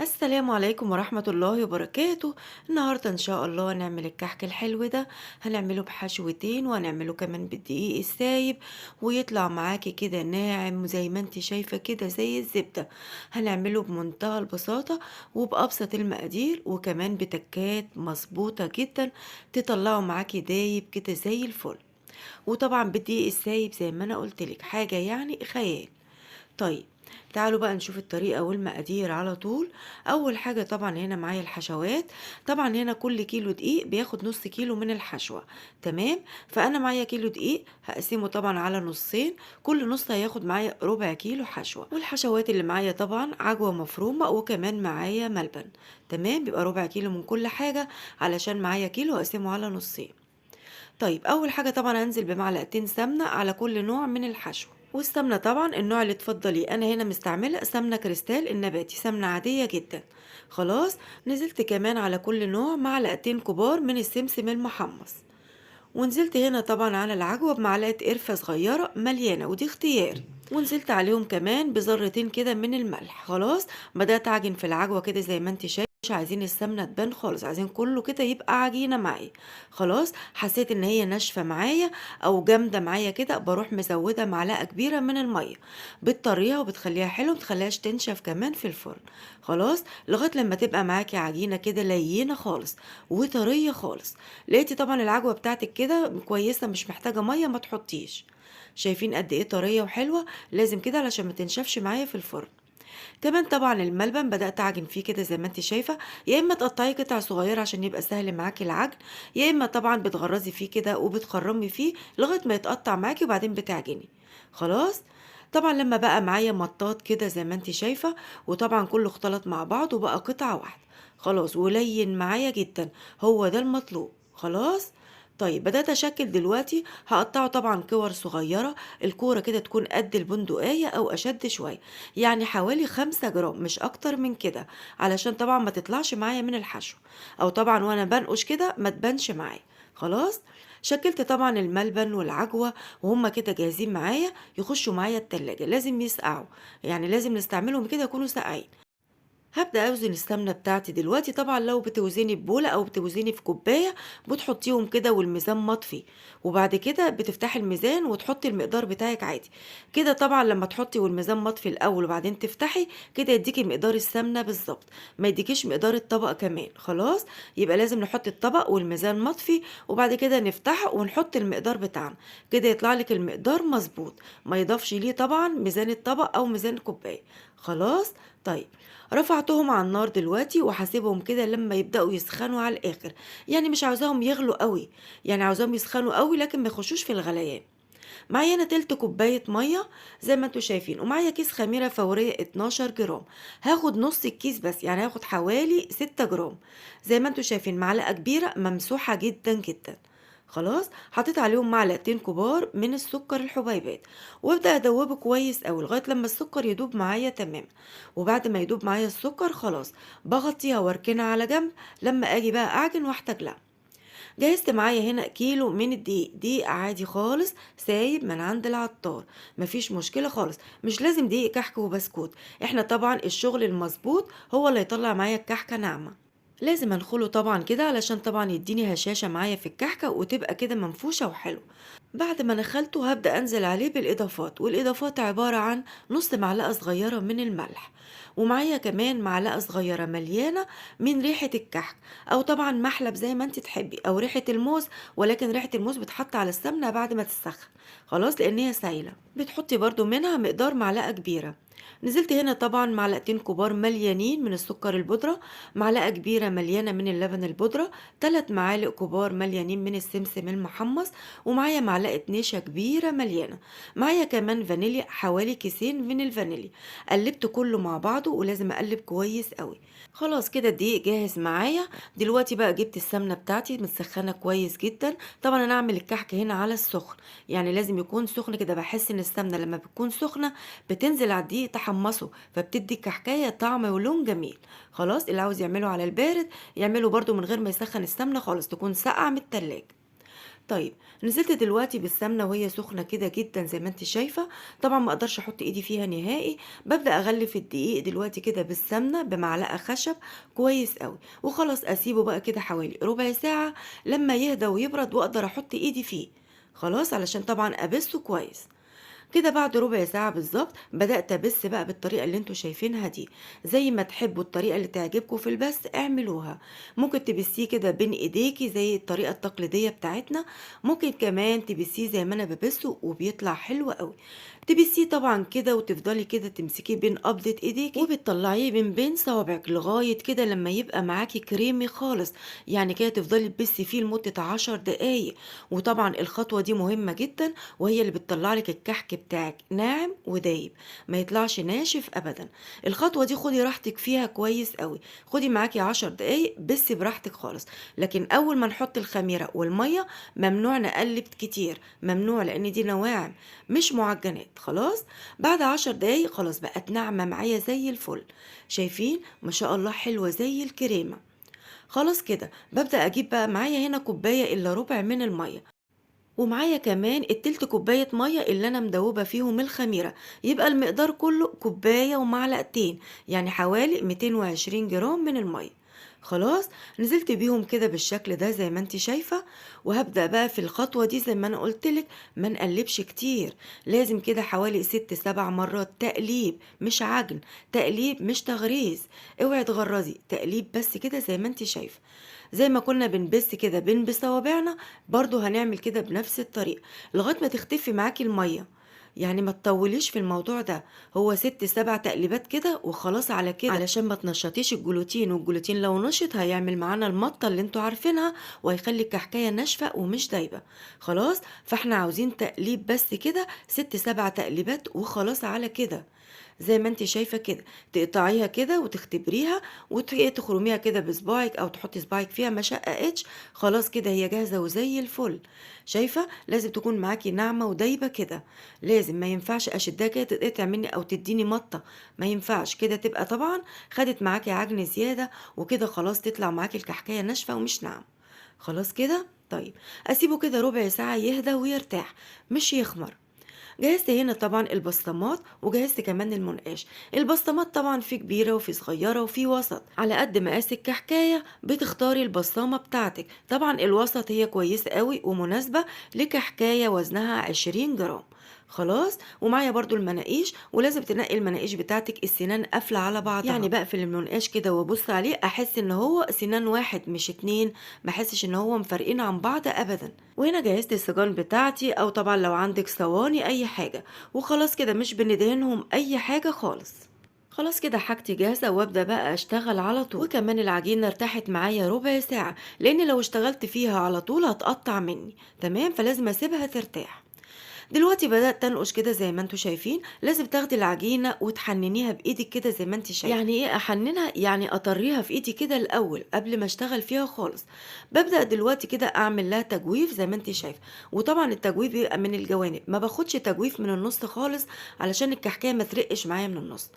السلام عليكم ورحمة الله وبركاته. النهاردة إن شاء الله نعمل الكحك الحلو ده. هنعمله بحشوتين وهنعمله كمان بالدقيق السايب، ويطلع معاكي كده ناعم زي ما انت شايفة كده زي الزبدة. هنعمله بمنتهى البساطة وبأبسط المقادير وكمان بتكات مظبوطة جدا، تطلعه معاكي دايب كده زي الفل. وطبعا بالدقيق السايب زي ما انا قلتلك حاجة يعني خيال. طيب، تعالوا بقى نشوف الطريقة والمقادير على طول. أول حاجة طبعا هنا معايا الحشوات. طبعا هنا كل كيلو دقيق بياخد نص كيلو من الحشوة. تمام. فأنا معايا كيلو دقيق هقسمه طبعا على نصين، كل نص هياخد معايا ربع كيلو حشوة. والحشوات اللي معايا طبعا عجوة مفرومة وكمان معايا ملبن. تمام، بيبقى ربع كيلو من كل حاجة علشان معايا كيلو هقسمه على نصين. طيب، أول حاجة طبعا هنزل بمعلقتين سمنة على كل نوع من الحشو. والسمنة طبعا النوع اللي تفضليه، أنا هنا مستعملة سمنة كريستال النباتي، سمنة عادية جدا. خلاص. نزلت كمان على كل نوع معلقتين كبار من السمسم المحمص. ونزلت هنا طبعا على العجوة بمعلقة قرفة صغيرة مليانة، ودي اختياري. ونزلت عليهم كمان بذرتين كده من الملح. خلاص. بدأت أعجن في العجوة كده زي ما انت شايف، مش عايزين السمنة تبان خالص، عايزين كله كده يبقى عجينة معايا. خلاص. حسيت ان هي ناشفة معايا او جامدة معايا كده، بروح مزودة معلقة كبيرة من المية. بتطريها وبتخليها حلو، متخليهاش تنشف كمان في الفرن. خلاص. لغاية لما تبقى معاكي عجينة كده لينة خالص وطرية خالص. لقيتي طبعا العجوة بتاعتك كده كويسة مش محتاجة مية، ما تحطيش. شايفين قد ايه طرية وحلوة؟ لازم كده علشان ما تنشفش معايا في الفرن. كمان طبعا الملبن بدأت أعجن فيه كده زي ما انت شايفة، يا إما تقطعيه قطع صغيرة عشان يبقى سهل معاكي العجن، يا إما طبعا بتغرزي فيه كده وبتخرمي فيه لغاية ما يتقطع معاكي وبعدين بتعجني. خلاص. طبعا لما بقى معايا مطاط كده زي ما انت شايفة، وطبعا كله اختلط مع بعض وبقى قطعة واحدة. خلاص، ولين معايا جدا. هو ده المطلوب. خلاص. طيب، بدأت أشكل دلوقتي، هقطعه طبعا كور صغيرة. الكورة كده تكون قد البندقية أو أشد شوية، يعني حوالي 5 جرام مش أكتر من كده، علشان طبعا ما تطلعش معايا من الحشو، أو طبعا وأنا بنقش كده ما تبانش معايا. خلاص. شكلت طبعا الملبن والعجوة وهما كده جاهزين معايا، يخشوا معايا التلاجة، لازم يسقعوا، يعني لازم نستعملهم كده يكونوا ساقعين. هبدأ أوزن السمنة بتاعتي دلوقتي. طبعا لو بتوزني ببولة أو بتوزني في كوباية بتحطيهم كده والميزان مطفي، وبعد كده بتفتحي الميزان وتحطي المقدار بتاعك عادي. كده طبعا لما تحطي والميزان مطفي الأول وبعدين تفتحي كده يديكي مقدار السمنة بالظبط، ما يديكيش مقدار الطبق كمان. خلاص. يبقى لازم نحط الطبق والميزان مطفي وبعد كده نفتحه ونحط المقدار بتاعنا، كده يطلع لك المقدار مظبوط، ما يضافش ليه طبعا ميزان الطبق أو ميزان الكوباية. خلاص. طيب، رفعتهم على النار دلوقتي وهسيبهم كده لما يبدأوا يسخنوا على الآخر، يعني مش عاوزاهم يغلوا قوي، يعني عاوزاهم يسخنوا قوي لكن ما يخشوش في الغليان. معايا انا تلت كوباية مية زي ما انتوا شايفين، ومعايا كيس خميرة فورية 12 جرام. هاخد نص الكيس بس، يعني هاخد حوالي 6 جرام. زي ما انتوا شايفين معلقة كبيرة ممسوحة جدا جدا. خلاص. حطيت عليهم معلقتين كبار من السكر الحبيبات، وابدأ ادوبه كويس قوي لغاية لما السكر يدوب معايا تمام. وبعد ما يدوب معايا السكر خلاص بغطيها واركنها على جنب، لما اجي بقى اعجن واحتاج لها. جهزت معايا هنا كيلو من الدقيق، دقيق عادي خالص سايب من عند العطار، مفيش مشكلة خالص، مش لازم دقيق كحك وبسكوت. احنا طبعا الشغل المظبوط هو اللي يطلع معايا الكحكة ناعمة. لازم انخله طبعا كده علشان طبعا يديني هشاشة معايا في الكحكة وتبقى كده منفوشة وحلو. بعد ما نخلته هبدأ أنزل عليه بالإضافات، والإضافات عبارة عن نص معلقة صغيرة من الملح، ومعايا كمان معلقة صغيرة مليانة من ريحة الكحك، أو طبعا محلب زي ما انت تحبي، أو ريحة الموز، ولكن ريحة الموز بتحط على السمنة بعد ما تسخن. خلاص، لأن هي سايلة. بتحطي برضو منها مقدار معلقة كبيرة. نزلت هنا طبعا معلقتين كبار مليانين من السكر البودرة، معلقة كبيرة مليانة من اللبن البودرة، 3 معالق كبار مليانين من السمسم المحمص، ومعايا معلقة نشا كبيرة مليانة. معايا كمان فانيليا حوالي كيسين من الفانيليا. قلبت كله مع بعضه ولازم اقلب كويس قوي. خلاص كده الدقيق جاهز معايا. دلوقتي بقى جبت السمنة بتاعتي متسخنة كويس جدا. طبعا انا اعمل الكحك هنا على السخن، يعني لازم يكون سخن كده، بحس ان السمنة لما بتكون سخنة بتنزل على الدقيق تحمصه، فبتدي الكحكاية طعم ولون جميل. خلاص، اللي عاوز يعمله على البارد يعمله برضو من غير ما يسخن السمنة خالص، تكون ساقعة من التلاجة. طيب، نزلت دلوقتي بالسمنة وهي سخنة كده جدًا زي ما أنتِ شايفة، طبعًا ما أقدرش أحط إيدي فيها نهائي، بابدأ أغلِّف الدقيق دلوقتي كده بالسمنة بمعلقة خشب كويس أوي، وخلاص أسيبه بقى كده حوالي ربع ساعة لمّا يهدى ويبرد وأقدر أحط إيدي فيه، خلاص علشان طبعًا أبِسّه كويس. كده بعد ربع ساعة بالظبط بدأت أبث بقى بالطريقة اللي انتوا شايفينها دي، زي ما تحبوا الطريقة اللي تعجبكم في البث اعملوها. ممكن تبثيه كده بين ايديكي زي الطريقة التقليدية بتاعتنا، ممكن كمان تبثيه زي ما انا ببثه وبيطلع حلو قوي. تبثيه طبعا كده وتفضلي كده تمسكيه بين قبضة ايديكي وبتطلعيه من بين صوابعك لغاية كده لما يبقى معاكي كريمي خالص، يعني كده تفضلي تبثي فيه لمدة 10 دقايق. وطبعا الخطوة دي مهمة جدا، وهي اللي بتطلع لك الكحك بتاعك ناعم ودايب، ما يطلعش ناشف ابدا. الخطوه دي خدي راحتك فيها كويس قوي، خدي معاكي 10 دقايق بس براحتك خالص. لكن اول ما نحط الخميره والميه ممنوع نقلب كتير، ممنوع، لان دي نواعم مش معجنات. خلاص، بعد 10 دقايق خلاص بقت ناعمه معايا زي الفل. شايفين ما شاء الله حلوه زي الكريمه. خلاص كده ببدأ أجيب بقى معايا هنا كوباية إلا ربع من المية، ومعايا كمان التلت كوباية مية اللي أنا مدوبة فيهم الخميرة، يبقى المقدار كله كوباية ومعلقتين، يعني حوالي 220 جرام من المية. خلاص، نزلت بيهم كده بالشكل ده زي ما انت شايفة. وهبدأ بقى في الخطوة دي زي ما أنا قلتلك ما نقلبش كتير، لازم كده حوالي 6 7 مرات تقليب مش عجن، تقليب مش تغريز. اوعي تغرزي، تقليب بس كده زي ما انت شايفة. زي ما كنا بنبث كده بين بصوابعنا، برضو هنعمل كده بنفس الطريقة لغاية ما تختفي معاكي المية. يعني ما تطوليش في الموضوع ده، هو 6 7 تقليبات كده وخلاص على كده، علشان ما تنشطيش الجلوتين، والجلوتين لو نشط هيعمل معانا المطة اللي انتوا عارفينها، وهيخلي الكحكاية ناشفة ومش دايبة. خلاص، فاحنا عاوزين تقليب بس كده 6 7 تقليبات وخلاص على كده. زي ما انت شايفة كده تقطعيها كده وتختبريها وتخرميها كده بصباعك او تحطي صباعك فيها ما شققتش، خلاص كده هي جاهزة وزي الفل. شايفة لازم تكون معاكي ناعمة ودايبة كده، لازم ما ينفعش اشدها كده تتقطع مني او تديني مطة، ما ينفعش كده، تبقى طبعا خدت معاكي عجن زيادة، وكده خلاص تطلع معاكي الكحكاية ناشفة ومش ناعمة. خلاص كده طيب، اسيبه كده ربع ساعة يهدى ويرتاح، مش يخمر. جهزت هنا طبعا البسطمات وجهزت كمان المنقاش. البسطمات طبعا في كبيرة وفي صغيرة وفي وسط، على قد مقاس الكحكاية بتختاري البسطامة بتاعتك. طبعا الوسط هي كويسة قوي ومناسبة لكحكاية وزنها 20 جرام. خلاص، ومعايا برضو المناقيش، ولازم تنقي المناقيش بتاعتك السنان قافلة على بعضها، يعني بقفل المنقاش كده وابص عليه احس ان هو سنان واحد مش اتنين، ما احسش ان هو مفرقين عن بعض ابدا. وهنا جهزت السجان بتاعتي، او طبعا لو عندك صواني اي حاجة، وخلاص كده مش بندهنهم اي حاجة خالص. خلاص كده حاجتي جاهزة وابدأ بقى اشتغل على طول. وكمان العجينة ارتاحت معايا ربع ساعة، لان لو اشتغلت فيها على طول هتقطع مني، تمام، فلازم اسيبها ترتاح. دلوقتي بدأت تنقش كده زي ما انتوا شايفين، لازم تاخدي العجينة وتحننيها بإيدك كده زي ما انت شايفة. يعني ايه احننها؟ يعني اطريها في ايدي كده الأول قبل ما اشتغل فيها خالص. ببدأ دلوقتي كده اعمل لها تجويف زي ما انت شايفة، وطبعا التجويف بيبقى من الجوانب، ما باخدش تجويف من النص خالص علشان الكحكاية ما ترقش معايا من النص.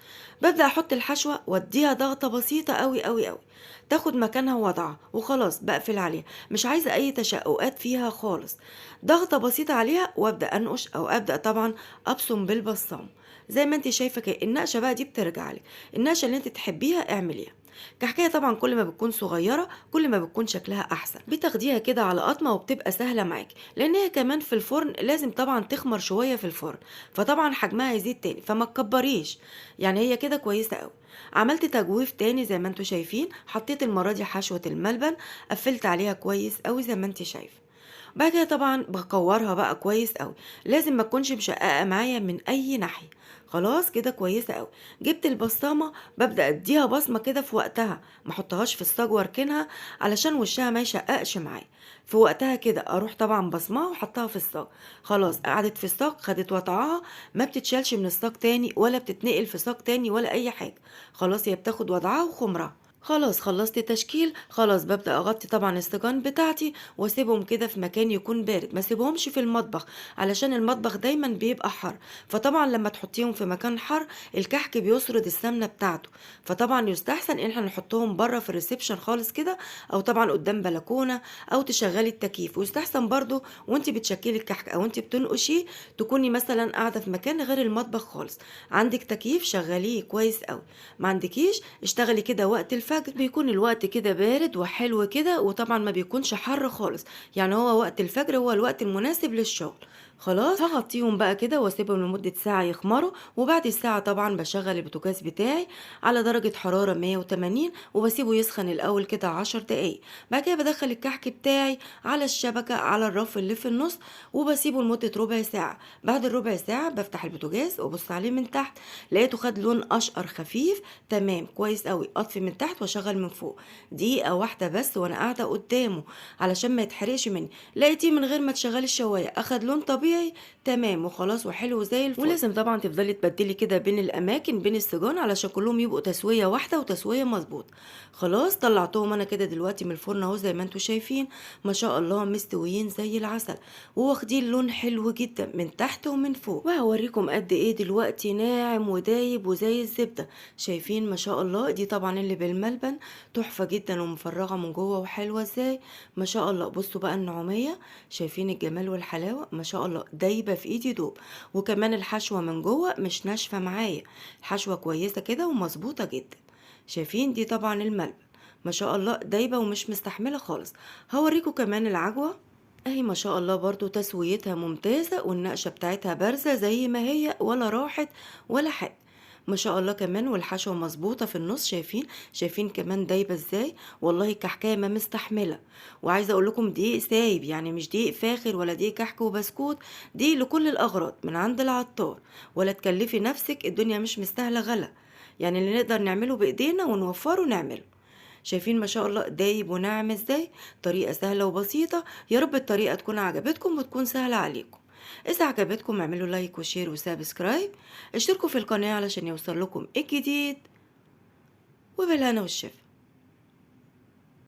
ببدأ احط الحشوة واديها ضغطة بسيطة قوي قوي قوي، تاخد مكانها وضعها وخلاص بقفل عليها، مش عايزة اي تشققات فيها خالص. ضغطة بسيطة عليها وابدأ انقش، او ابدأ طبعا ابصم بالبصام زي ما انت شايفة كده. النقشة بقى دي بترجع لك، النقشة اللي انت تحبيها اعمليها. كحكاية طبعا كل ما بتكون صغيرة كل ما بتكون شكلها احسن، بتاخديها كده على قطمة وبتبقى سهلة معاكي، لان هي كمان في الفرن لازم طبعا تخمر شوية في الفرن، فطبعا حجمها يزيد تاني، فما تكبريش. يعني هي كده كويسة قوي. عملت تجويف تاني زي ما انتوا شايفين، حطيت المرة دي حشوة الملبن، قفلت عليها كويس قوي زي ما انت شايفة. بعد كده طبعا بكورها بقى كويس قوي، لازم ما تكونش مشققه معايا من اي ناحيه. خلاص كده كويسه قوي. جبت البسطامه، ببدا اديها بصمه كده في وقتها، ما احطهاش في الصاج واركنها علشان وشها ما يشققش معايا. في وقتها كده اروح طبعا بصمها وحطها في الصاج. خلاص قعدت في الصاج، خدت وضعها، ما بتتشالش من الصاج تاني ولا بتتنقل في صاج تاني ولا اي حاجه. خلاص هي بتاخد وضعها وخمرها. خلاص خلصت تشكيل، خلاص ببدأ أغطي طبعا السجان بتاعتي واسيبهم كده في مكان يكون بارد، ما اسيبهمش في المطبخ علشان المطبخ دايما بيبقى حر. فطبعا لما تحطيهم في مكان حر الكحك بيسرد السمنة بتاعته. فطبعا يستحسن ان احنا نحطهم بره في الريسبشن خالص كده، او طبعا قدام بلكونة، او تشغلي التكييف. ويستحسن برضو وانت بتشكلي الكحك او انت بتنقشيه تكوني مثلا قاعدة في مكان غير المطبخ خالص. عندك تكييف شغليه كويس قوي، ما عندكيش اشتغلي كده وقت الفجر، بيكون الوقت كده بارد وحلو كده، وطبعا ما بيكونش حر خالص. يعني هو وقت الفجر هو الوقت المناسب للشغل. خلاص هغطيهم بقى كده واسيبهم لمدة ساعة يخمروا، وبعد الساعة طبعا بشغل البوتاجاز بتاعي على درجة حرارة 180 وبسيبه يسخن الأول كده 10 دقايق. بعد كده بدخل الكحك بتاعي على الشبكة على الرف اللي في النص وبسيبه لمدة ربع ساعة. بعد الربع ساعة بفتح البوتاجاز وابص عليه من تحت، لقيته خد لون أشقر خفيف، تمام كويس قوي. اطفي من تحت واشغل من فوق دقيقة واحدة بس وانا قاعدة قدامه علشان ما يتحرقش مني. لقيتيه من غير ما تشغلي الشواية اخد لون طبيعي، تمام وخلاص وحلو زي الفل. ولازم طبعا تفضلي تبدلي كده بين الاماكن بين السجان علشان كلهم يبقوا تسوية واحدة وتسوية مظبوط. خلاص طلعتهم انا كده دلوقتي من الفرن اهو زي ما انتوا شايفين، ما شاء الله مستويين زي العسل وواخدين لون حلو جدا من تحت ومن فوق. وهوريكم قد ايه دلوقتي ناعم ودايب وزي الزبدة. شايفين ما شاء الله؟ دي طبعا اللي بالملبن تحفة جدا ومفرغة من جوه وحلوة ازاي، ما شاء الله. بصوا بقى النعومية، شايفين الجمال والحلاوة ما شاء الله، دايبة في ايدي دوب. وكمان الحشوة من جوه مش ناشفة معايا، الحشوة كويسة كده ومظبوطة جدا. شايفين؟ دي طبعا الملبن ما شاء الله دايبة ومش مستحملة خالص. هوريكم كمان العجوة اهي ما شاء الله برضو تسويتها ممتازة والنقشة بتاعتها بارزة زي ما هي ولا راحت ولا حاجة، ما شاء الله. كمان والحشوة مظبوطة في النص، شايفين؟ شايفين كمان دايبة ازاي؟ والله كحكاية ما مستحملة. وعايزة اقول لكم دقيق سايب، يعني مش دقيق فاخر ولا دقيق كحك وبسكوت، دقيق لكل الاغراض من عند العطار. ولا تكلفي نفسك، الدنيا مش مستاهلة غلا. يعني اللي نقدر نعمله بايدينا ونوفره نعمله. شايفين ما شاء الله دايب وناعم ازاي؟ طريقة سهلة وبسيطة. يا رب الطريقة تكون عجبتكم وتكون سهلة عليكم. إذا عجبتكم اعملوا لايك وشير وسابسكرايب، اشتركوا في القناة علشان يوصل لكم الجديد، وبالهنا والشفا.